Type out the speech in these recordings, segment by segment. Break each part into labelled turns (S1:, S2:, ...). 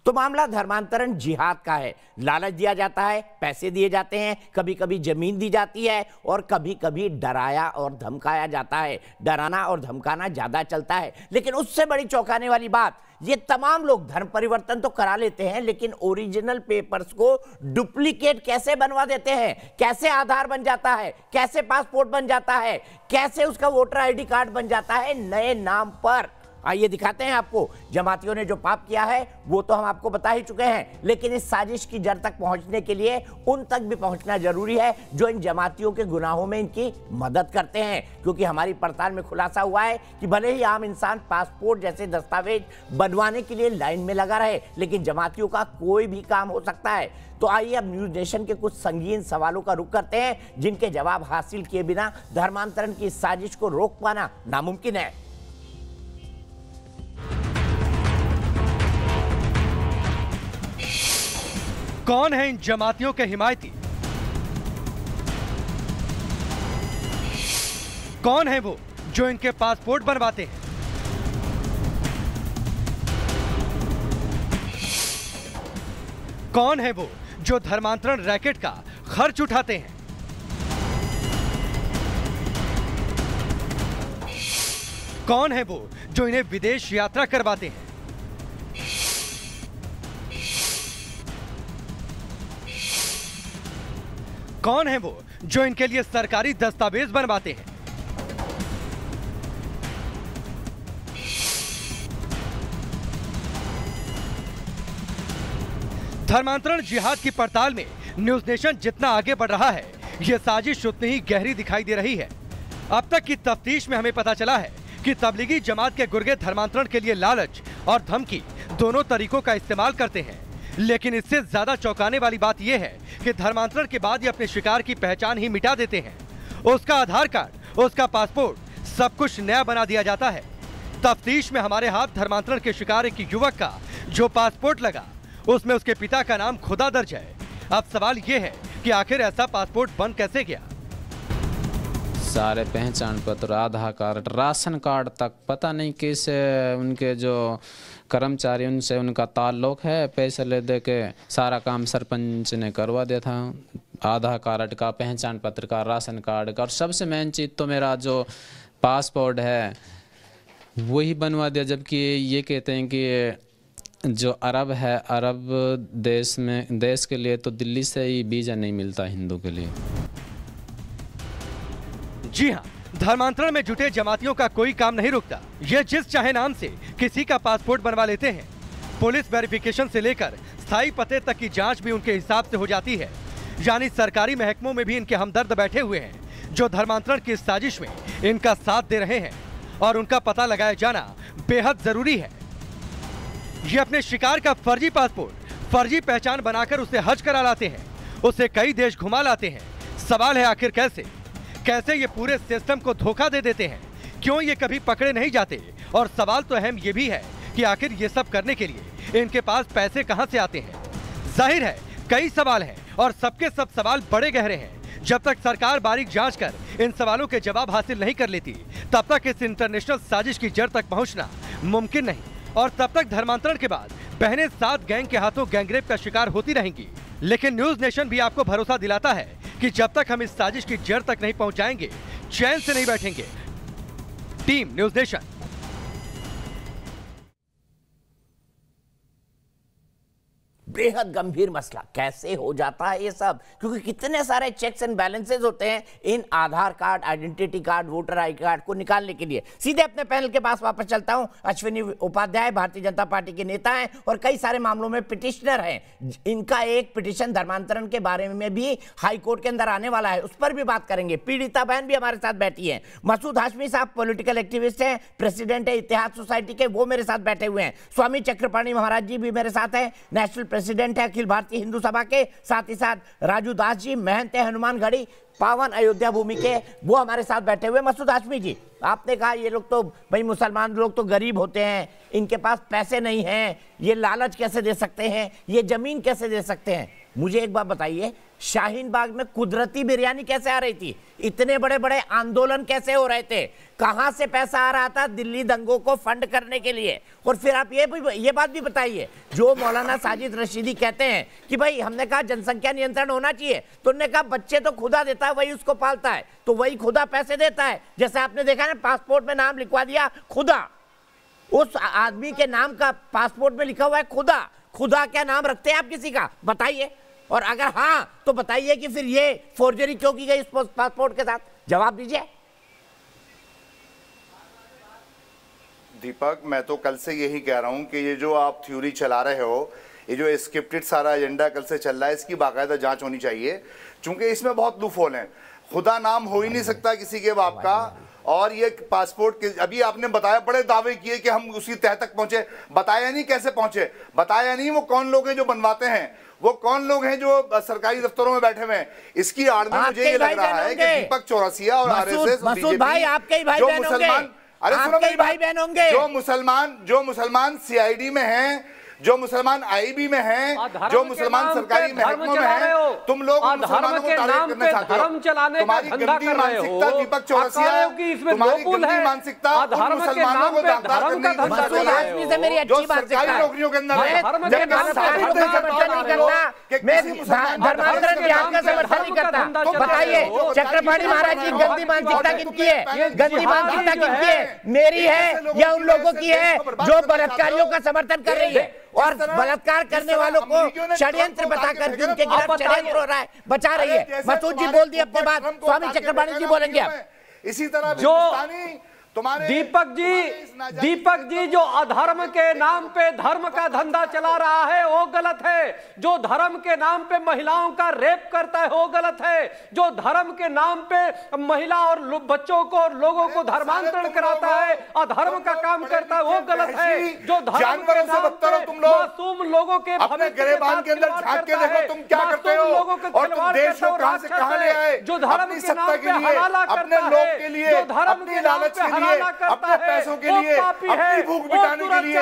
S1: तो मामला धर्मांतरण जिहाद का है। लालच दिया जाता है, पैसे दिए जाते हैं, कभी कभी जमीन दी जाती है और कभी कभी डराया और धमकाया जाता है। डराना और धमकाना ज्यादा चलता है। लेकिन उससे बड़ी चौंकाने वाली बात, ये तमाम लोग धर्म परिवर्तन तो करा लेते हैं, लेकिन ओरिजिनल पेपर्स को डुप्लीकेट कैसे बनवा देते हैं, कैसे आधार बन जाता है, कैसे पासपोर्ट बन जाता है, कैसे उसका वोटर आईडी कार्ड बन जाता है नए नाम पर। आइए दिखाते हैं आपको। जमातियों ने जो पाप किया है वो तो हम आपको बता ही चुके हैं, लेकिन इस साजिश की जड़ तक पहुंचने के लिए उन तक भी पहुंचना जरूरी है जो इन जमातियों के गुनाहों में इनकी मदद करते हैं। क्योंकि हमारी पड़ताल में खुलासा हुआ है कि भले ही आम इंसान पासपोर्ट जैसे दस्तावेज बनवाने के लिए लाइन में लगा रहे, लेकिन जमातियों का कोई भी काम हो सकता है। तो आइए अब न्यूज नेशन के कुछ संगीन सवालों का रुख करते हैं, जिनके जवाब हासिल किए बिना धर्मांतरण की साजिश को रोक पाना नामुमकिन है।
S2: कौन है इन जमातियों के हिमायती? कौन है वो जो इनके पासपोर्ट बनवाते हैं? कौन है वो जो धर्मांतरण रैकेट का खर्च उठाते हैं? कौन है वो जो इन्हें विदेश यात्रा करवाते हैं? कौन है वो जो इनके लिए सरकारी दस्तावेज बनवाते हैं? धर्मांतरण जिहाद की पड़ताल में न्यूज नेशन जितना आगे बढ़ रहा है, यह साजिश उतनी ही गहरी दिखाई दे रही है। अब तक की तफ्तीश में हमें पता चला है कि तबलीगी जमात के गुर्गे धर्मांतरण के लिए लालच और धमकी दोनों तरीकों का इस्तेमाल करते हैं। लेकिन इससे ज्यादा चौंकाने वाली बात यह है कि धर्मांतरण के बाद ये अपने शिकार की पहचान ही मिटा देते हैं। उसका आधार कार्ड, उसका पासपोर्ट, सब कुछ नया बना दिया जाता है। तफ्तीश में हमारे हाथ धर्मांतरण के शिकार एक युवक का जो पासपोर्ट लगा, उसमें उसके पिता का नाम खुदा दर्ज है। अब सवाल ये है कि आखिर ऐसा पासपोर्ट बन कैसे गया?
S3: सारे पहचान पत्र, आधार कार्ड, राशन कार्ड तक पता नहीं किस उनके जो कर्मचारी उनसे उनका ताल्लुक है, पैसे ले दे के सारा काम सरपंच ने करवा दिया था। आधार कार्ड का, पहचान पत्र का, राशन कार्ड का, और सबसे मेन चीज़ तो मेरा जो पासपोर्ट है वही बनवा दिया। जबकि ये कहते हैं कि जो अरब है, अरब देश के लिए तो दिल्ली से ही वीज़ा नहीं मिलता हिंदू के लिए।
S2: जी हाँ, धर्मांतरण में जुटे जमातियों का कोई काम नहीं रुकता। ये जिस चाहे नाम से किसी का पासपोर्ट बनवा लेते हैं। पुलिस वेरिफिकेशन से लेकर स्थायी पते तक की जांच भी उनके हिसाब से हो जाती है। यानी सरकारी महकमों में भी इनके हमदर्द बैठे हुए हैं जो धर्मांतरण की साजिश में इनका साथ दे रहे हैं, और उनका पता लगाया जाना बेहद जरूरी है। ये अपने शिकार का फर्जी पासपोर्ट, फर्जी पहचान बनाकर उसे हज करा लाते हैं, उसे कई देश घुमा लाते हैं। सवाल है आखिर कैसे ये पूरे सिस्टम को धोखा दे देते हैं? क्यों ये कभी पकड़े नहीं जाते? और सवाल तो अहम ये भी है कि आखिर ये सब करने के लिए इनके पास पैसे कहां से आते हैं? जाहिर है कई सवाल हैं और सबके सब सवाल बड़े गहरे हैं। जब तक सरकार बारीक जांच कर इन सवालों के जवाब हासिल नहीं कर लेती, तब तक इस इंटरनेशनल साजिश की जड़ तक पहुंचना मुमकिन नहीं। और तब तक धर्मांतरण के बाद बहनें 7 गैंग के हाथों गैंगरेप का शिकार होती रहेंगी। लेकिन न्यूज नेशन भी आपको भरोसा दिलाता है कि जब तक हम इस साजिश की जड़ तक नहीं पहुंचाएंगे, चैन से नहीं बैठेंगे। Team news nation.
S1: बेहद गंभीर मसला कैसे हो जाता है ये सब, क्योंकि कितने सारे चेक्स एंड बैलेंसेस होते हैं इन Aadhaar card, identity card, voter I card को निकालने के लिए। सीधे अपने पैनल के पास वापस चलता हूं। अश्विनी उपाध्याय भारतीय जनता पार्टी के नेता हैं और कई सारे मामलों में पिटिशनर हैं। इनका एक पिटिशन धर्मांतरण के बारे में भी हाई कोर्ट के अंदर आने वाला है, उस पर भी बात करेंगे। पीड़िता बहन भी हमारे साथ बैठी है। मसूद हाशमी साहब पॉलिटिकल एक्टिविस्ट हैं, प्रेसिडेंट है इतिहाद सोसाइटी के, वो मेरे साथ बैठे हुए हैं। स्वामी चक्रपाणी महाराज जी भी मेरे साथ है, नेशनल प्रेसिडेंट है अखिल भारतीय हिंदू सभा के। साथ ही साथ राजू दास जी महंत है हनुमानगढ़ी, पावन अयोध्या भूमि के, वो हमारे साथ बैठे हुए। मसूद हाशमी जी, आपने कहा ये लोग तो भाई मुसलमान लोग तो गरीब होते हैं, इनके पास पैसे नहीं हैं, ये लालच कैसे दे सकते हैं, ये जमीन कैसे दे सकते हैं। मुझे एक बात बताइए, शाहीन बाग में कुदरती बिरयानी कैसे आ रही थी? इतने बड़े बड़े आंदोलन कैसे हो रहे थे? कहां से पैसा आ रहा था दिल्ली दंगों को फंड करने के लिए? और फिर आप ये बात भी बताइए, जो मौलाना साजिद रशीदी कहते हैं कि भाई हमने कहा जनसंख्या नियंत्रण होना चाहिए, तो उन्होंने कहा बच्चे तो खुदा देता है, वही उसको पालता है, तो वही खुदा पैसे देता है। जैसे आपने देखा ना, पासपोर्ट में नाम लिखवा दिया खुदा, उस आदमी के नाम का पासपोर्ट में लिखा हुआ है खुदा। खुदा क्या नाम रखते हैं आप किसी का? बताइए। और अगर हाँ तो बताइए कि फिर ये फोर्जरी क्यों की गई इस पासपोर्ट के साथ? जवाब दीजिए।
S4: दीपक, मैं तो कल से यही कह रहा हूं कि ये जो आप थ्योरी चला रहे हो, ये जो स्क्रिप्टेड सारा एजेंडा कल से चल रहा है, इसकी बाकायदा जांच होनी चाहिए, क्योंकि इसमें बहुत लूपहोल हैं। खुदा नाम हो ही नहीं सकता किसी के बाप का। और ये पासपोर्ट के अभी आपने बताया, बड़े दावे किए कि हम उसी तह तक पहुंचे, बताया नहीं कैसे पहुंचे, बताया नहीं वो कौन लोग हैं जो बनवाते हैं, वो कौन लोग हैं जो सरकारी दफ्तरों में बैठे हुए हैं। इसकी आड़ में मुझे ये लग रहा है कि दीपक चौरसिया और आरएसएस,
S1: मसूद भाई आपके ही भाई बहन होंगे, आपके ही भाई बहन होंगे,
S4: जो मुसलमान सीआईडी में हैं, जो मुसलमान आईबी में हैं, जो मुसलमान सरकारी महकमों में हैं, तुम लोग मुसलमानों को टारगेट करना चाहते हो। तुम्हारी गंदी मानसिकता दीपक चौरसिया, तुम्हारी गंदी मानसिकता मुसलमानों को दागदार करने की जो सरकारी नौकरियों के अंदर है।
S1: बताइए चक्रपाणी महाराज की गंदी मानसिकता किनकी है? गंदी मानसिकता किनकी है? मेरी है या उन लोगों की है जो बलात्कारियों का समर्थन कर रही है और बलात्कार करने वालों को षड्यंत्र बताकर उनके खिलाफ षड्यंत्र हो रहा है, बचा रही है? मसूद जी बोल दिए अपनी बात, स्वामी चक्रपाणी जी बोलेंगे अब।
S4: इसी तरह
S5: जो दीपक जी जो अधर्म के नाम पे धर्म का धंधा चला रहा है वो गलत है। जो धर्म के नाम पे महिलाओं का रेप करता है वो गलत है। जो धर्म के नाम पे महिला और बच्चों को और लोगों को धर्मांतरण कराता है, अधर्म का काम करता है, वो गलत है। जो धर्म के नाम पे मासूम लोगों के
S4: गिरेबान के अंदर झांक के देखो तुम क्या करते हो, और तुम देश को कहां से कहां ले आए,
S5: जो धर्म के नाम पे हवाला
S4: अपने लोग के लिए,
S5: जो धर्म के लालच के लिए, अपने
S4: पैसों के लिए, अपनी भूख मिटाने के लिए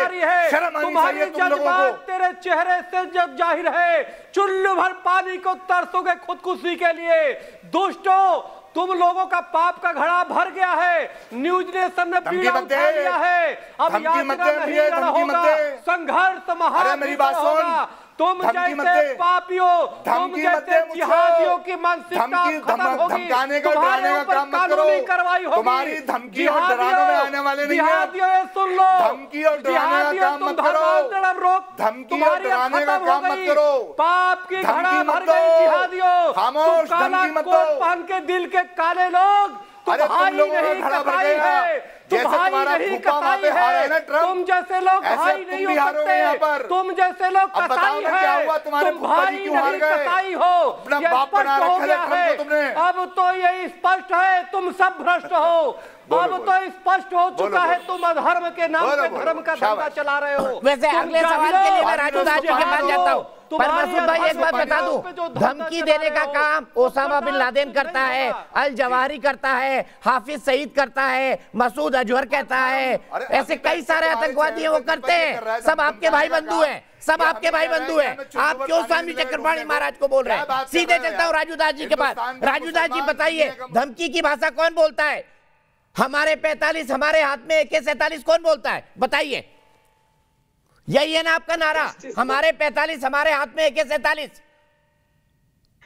S4: शर्म आनी चाहिए तुम लोगों को।
S5: तेरे चेहरे से जब जाहिर है, चुल्लू भर पानी को तरसोगे खुदकुशी के लिए। दुष्टों, तुम लोगों का पाप का घड़ा भर गया है। न्यूज नेशन ने पीड़ा उठा लिया है। अब यात्रा नहीं लड़ा होगा, संघर्ष महान होगा। तुम जैसे पापियों, तुम जैसे जिहादियों की मानसिकता खत्म होगी। तुम्हारे ऊपर कानूनी कार्रवाई होगी।
S4: तुम्हारी धमकी और डराने में आने वाले नहीं हैं।
S5: जिहादियों सुन लो,
S4: धमकी और डराने का काम मत करो, धमकी और डराने का काम मत करो।
S5: पाप की घड़ा भर गई जिहादियों।
S4: खामोश, धमकी मत दो।
S5: पहन के दिल के काले लोग, तुम्हारी नहीं कताई है, तुम्हारी नहीं कताई है। तुम जैसे लोग भाई नहीं हो सकते, तुम जैसे लोग कसाई है, तुम भाई नहीं कसाई हो। ये स्पष्ट हो गया है, अब तो ये स्पष्ट है तुम सब भ्रष्ट हो। अब तो स्पष्ट हो चुका है तुम अधर्म के नाम पे धर्म का धंधा चला रहे हो।
S1: वैसे अगले सवाल के लिए मैं राजू दास जी के पास जाता हूँ, पर मसूद भाई एक बात बता दूं, धमकी देने का काम ओसामा बिन लादेन करता है, अल जवाहिरी करता है, हाफिज सईद करता है, मसूद अजहर कहता है, ऐसे कई सारे आतंकवादी हैं वो करते हैं। सब आपके भाई बंधु हैं, सब आपके भाई बंधु हैं। आप क्यों स्वामी चक्रपाणी महाराज को बोल रहे हैं? सीधे चलता हूँ राजू दास जी के पास। राजू दास जी बताइए, धमकी की भाषा कौन बोलता है? हमारे 45 हमारे हाथ में AK-47 कौन बोलता है? बताइए। यही है ना आपका नारा, हमारे 45 हमारे हाथ में AK-47,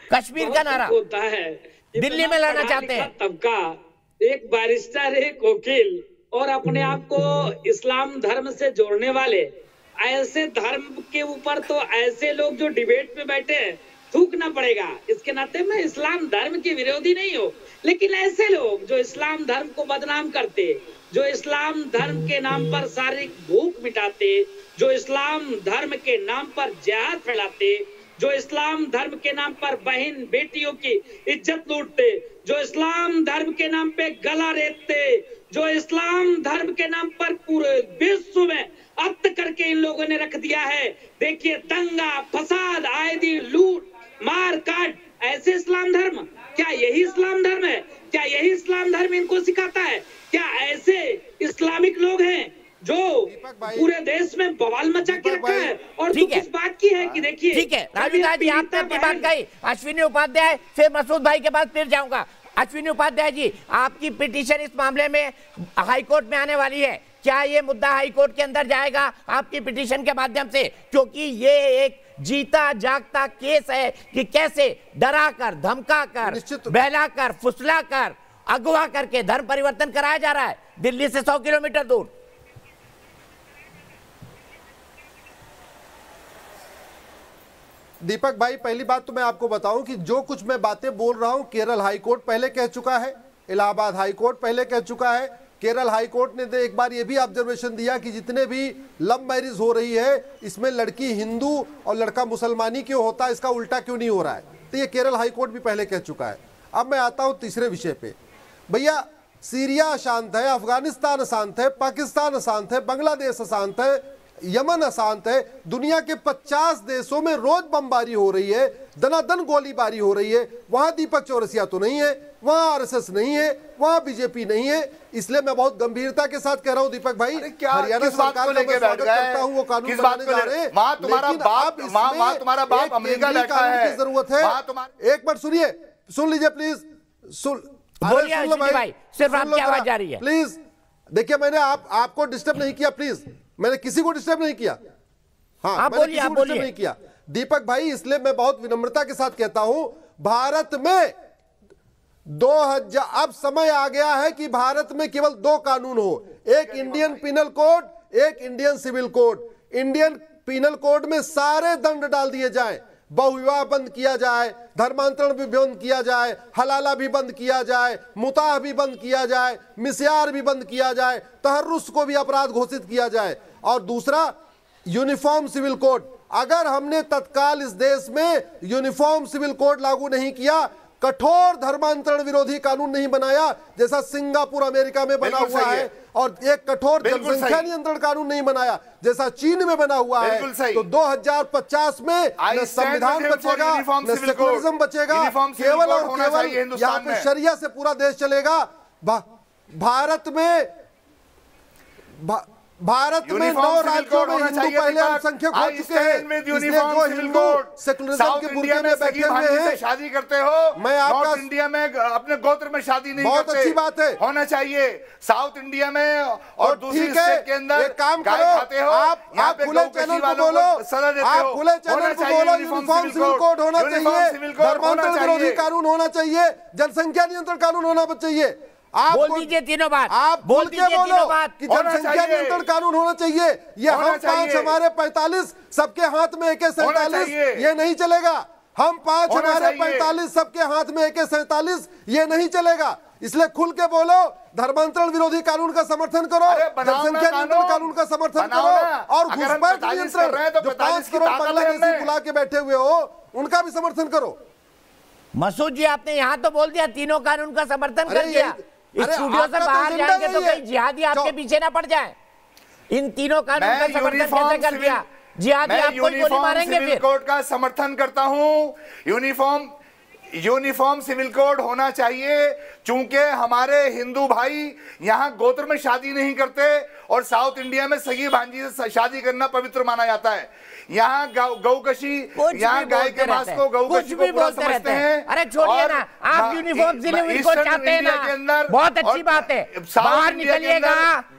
S1: कश्मीर का नारा
S6: होता है।
S1: दिल्ली में लड़ना चाहते हैं।
S6: तबका एक बैरिस्टर, एक वकील और अपने आप को इस्लाम धर्म से जोड़ने वाले, ऐसे धर्म के ऊपर तो ऐसे लोग जो डिबेट में बैठे हैं थूकना पड़ेगा। इसके नाते मैं इस्लाम धर्म के विरोधी नहीं हूँ, लेकिन ऐसे लोग जो इस्लाम धर्म को बदनाम करते, जो इस्लाम धर्म के नाम पर शारीरिक भूख मिटाते, जो इस्लाम धर्म के नाम पर जिहाद फैलाते, जो इस्लाम धर्म के नाम पर बहन बेटियों की इज्जत लूटते, जो इस्लाम धर्म के नाम पे गला रेतते, जो इस्लाम धर्म के नाम पर पूरे विश्व में अत करके इन लोगों ने रख दिया है। देखिए, दंगा फसाद, आए दिन लूट मार काट, ऐसे इस्लाम धर्म क्या यही इस्लाम धर्म है? क्या यही इस्लाम धर्म इनको सिखाता है? क्या ऐसे इस्लामिक लोग हैं जो पूरे देश में बवाल मचा के रखा है? और तो किस बात की है कि देखिए,
S1: ठीक है राजू जी, आपने अपनी बात कही। अश्विनी उपाध्याय, फिर मसूद भाई के पास फिर जाऊंगा। अश्विनी उपाध्याय जी, आपकी पिटीशन इस मामले में हाईकोर्ट में आने वाली है, क्या ये मुद्दा हाईकोर्ट के अंदर जाएगा आपकी पिटीशन के माध्यम से? क्योंकि ये एक जीता जागता केस है कि कैसे डरा कर, धमका कर, बहला कर, फुसला कर, अगवा करके धर्म परिवर्तन कराया जा रहा है दिल्ली से 100 किलोमीटर दूर।
S7: दीपक भाई, पहली बात तो मैं आपको बताऊं कि जो कुछ मैं बातें बोल रहा हूं केरल हाईकोर्ट पहले कह चुका है, इलाहाबाद हाईकोर्ट पहले कह चुका है। केरल हाईकोर्ट ने एक बार ये भी ऑब्जर्वेशन दिया कि जितने भी लव मैरिज हो रही है इसमें लड़की हिंदू और लड़का मुसलमानी क्यों होता है, इसका उल्टा क्यों नहीं हो रहा है। तो ये केरल हाईकोर्ट भी पहले कह चुका है। अब मैं आता हूं तीसरे विषय पे। भैया, सीरिया अशांत है, अफगानिस्तान अशांत है, पाकिस्तान अशांत है, बांग्लादेश अशांत है, यमन अशांत है। दुनिया के 50 देशों में रोज बमबारी हो रही है, दनादन गोलीबारी हो रही है। वहां दीपक चौरसिया तो नहीं है, वहां आरएसएस नहीं है, वहां बीजेपी नहीं है। इसलिए मैं बहुत गंभीरता के साथ कह रहा हूं दीपक भाई, हरियाणा सरकार को लेकर स्वागत करता हूं, वो कानून बनाने जा रहे हैं।
S4: वहां तुम्हारा बाप अमेरिका बैठा है,
S7: जरूरत है। एक मिनट सुनिए, सुन लीजिए प्लीज, सुन
S1: भाई, सिर्फ आपकी आवाज जा रही है
S7: प्लीज। देखिए, मैंने आपको डिस्टर्ब नहीं किया, प्लीज, मैंने किसी को डिस्टर्ब नहीं किया। हाँ, मैंने किसी को डिस्टर्ब नहीं किया दीपक भाई। इसलिए मैं बहुत विनम्रता के साथ कहता हूं, भारत में 2000 अब समय आ गया है कि भारत में केवल 2 कानून हो, एक इंडियन पिनल कोड, एक Indian civil code. Indian penal code में सारे दंड डाल दिए जाएं, बहुविवाह बंद किया जाए, धर्मांतरण भी बंद किया जाए, हलाला भी बंद किया जाए, मुताह भी बंद किया जाए, मिस्यार भी बंद किया जाए, तहर्रुस को भी अपराध घोषित किया जाए। और दूसरा, यूनिफॉर्म सिविल कोड। अगर हमने तत्काल इस देश में यूनिफॉर्म सिविल कोड लागू नहीं किया, कठोर धर्मांतरण विरोधी कानून नहीं बनाया जैसा सिंगापुर अमेरिका में बना हुआ है, और एक कठोर जनसंख्या नियंत्रण कानून नहीं बनाया जैसा चीन में बना हुआ है, तो 2050 में न संविधान बचेगा, न सेकुलरिज्म बचेगा, केवल और केवल यहाँ पे शरिया से पूरा देश चलेगा। भारत में 9 राज्यों में हिंदू पहले अल्पसंख्यक हो चुके हैं, इसलिए जो हिंदू सेकुलरिज्म के बुर्के में बैठे हुए हैं,
S4: शादी करते हो,
S7: मैं आपका
S4: इंडिया में अपने गोत्र में शादी नहीं
S7: बहुत
S4: करते,
S7: अच्छी बात है,
S4: होना चाहिए। साउथ इंडिया में और दूसरी स्टेट के अंदर
S7: एक काम करो, आप खुले चैनल को बोलो, आप खुले चैनल को बोलो, यूनिफॉर्म सिविल कोड होना चाहिए, धर्मांतरण विरोधी कानून होना चाहिए, जनसंख्या नियंत्रण कानून होना चाहिए।
S1: आप बोल दीजिए तीनों बात,
S7: आप बोल के बोलो कि जनसंख्या नियंत्रण कानून होना चाहिए। ये हम 5 हमारे 45 सबके हाथ में AK-47 ये नहीं चलेगा। हम 5 हमारे 45 सबके हाथ में AK-47 ये नहीं चलेगा। इसलिए खुल के बोलो, धर्मांतरण विरोधी कानून का समर्थन करो, जनसंख्या नियंत्रण कानून का समर्थन करो, और घुसपैठ नियंत्रण जो 5 करोड़ बांग्लादेशी बुला के बैठे हुए हो उनका भी समर्थन करो।
S1: मसूद जी, आपने यहाँ तो बोल दिया तीनों कानून का समर्थन कर दिया, इस स्टूडियो से बाहर जाएंगे तो कहीं जिहादी आपके पीछे ना पड़ जाए। इन तीनों कानून का समर्थन कैसे कर दिया? जिहादी आपको गोली मारेंगे फिर।
S4: कोड का समर्थन करता हूं। यूनिफॉर्म सिविल कोड होना चाहिए, चूंकि हमारे हिंदू भाई यहाँ गोत्र में शादी नहीं करते और साउथ इंडिया में सगी भांजी से शादी करना पवित्र माना जाता है। यहाँ गौकशी, यहाँ गाय के मांस को गौकशी को पूरा समझते हैं।
S1: अरे छोड़िए ना, आप यूनिफॉर्म सिविल कोड चाहते हैं ना, बहुत अच्छी बात है, बाहर निकलिएगा।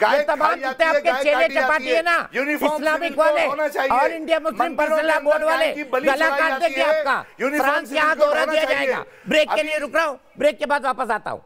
S1: ये तमाम जितने आपके चेले चपाटी है ना, इस्लामिक वाले और India Muslim personal law board वाले, गला काट देंगे आपका। फ्रांस यहाँ दौरा दिया जाएगा। ब्रेक के लिए रुक रहा हूँ, ब्रेक के बाद वापस आता हूँ।